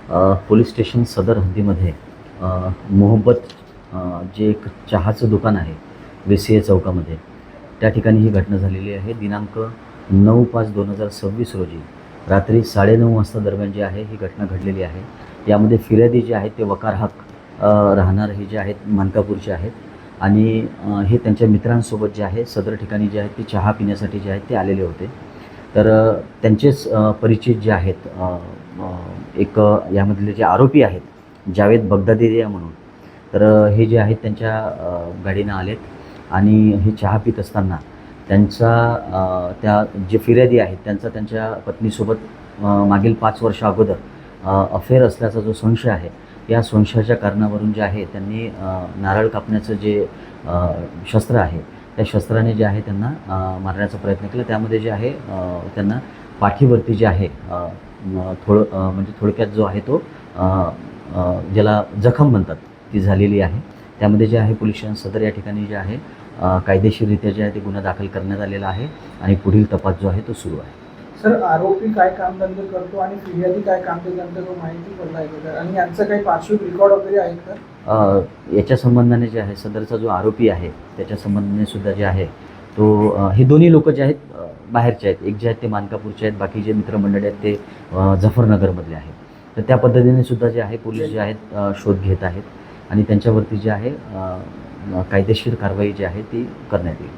Police station सदर हद्दीमध्ये मोहब्बत जे एक चहाचं दुकान आहे वेसिये चौकामध्ये, त्या ठिकाणी ही घटना झालेली आहे. दिनांक 9/5/2026 रोजी रात्री 9:30 वाजता दरम्यान जी आहे ही घटना घडलेली आहे. यामध्ये फिर्यादी जे आहेत ते वकार हक राहणार हे जे आहेत मानकापूरचे आहेत आणि हे त्यांच्या मित्रांसोबत जे आहे सदर ठिकाणी जे आहेत ते चहा पिण्यासाठी जे आहेत ते आलेले होते. तर त्यांचेच परिचित जे आहेत एक यामधले जे आरोपी आहेत जावेद बगदादी म्हणून, तर हे जे आहेत त्यांच्या गाडीनं आलेत आणि हे चहा पित असताना त्यांचा त्या जे फिर्यादी आहेत त्यांचा त्यांच्या पत्नीसोबत मागील 5 वर्ष अगोदर अफेअर असल्याचा जो संशय आहे, या संशयाच्या कारणावरून जे आहे त्यांनी नारळ कापण्याचं जे शस्त्र आहे त्या शस्त्राने जे आहे त्यांना मारण्याचा प्रयत्न केला. त्यामध्ये जे आहे त्यांना पाठीवरती जे आहे म्हणजे थोडक्यात जो आहे तो ज्याला जखम म्हणतात ती झालेली आहे. त्यामध्ये जे आहे पोलीस स्टेशन सदर या ठिकाणी जे आहे कायदेशीररित्या जे आहे ते गुन्हा दाखल करण्यात आलेला आहे आणि पुढील तपास जो आहे तो सुरू आहे. सर, आरोपी काय कामधंदे करतो आणि फिर्यादी काय कामधंदे करतो माहिती पडलं आहे का? आणि यांचं काही पार्श्विक रेकॉर्ड वगैरे आहेत का? याच्या संबंधाने जे आहे सदरचा जो आरोपी आहे त्याच्या संबंधाने सुद्धा जे आहे तो हे दोन्ही लोक जे आहेत बाहेरचे आहेत. एक जे आहेत ते मानकापूरचे आहेत, बाकी जे मित्रमंडळी आहेत ते जफरनगरमधले आहेत. तर त्या पद्धतीने सुद्धा जे आहे पोलीस जे आहेत शोध घेत आहेत आणि त्यांच्यावरती जे आहे कायदेशीर कारवाई जी आहे ती करण्यात येईल.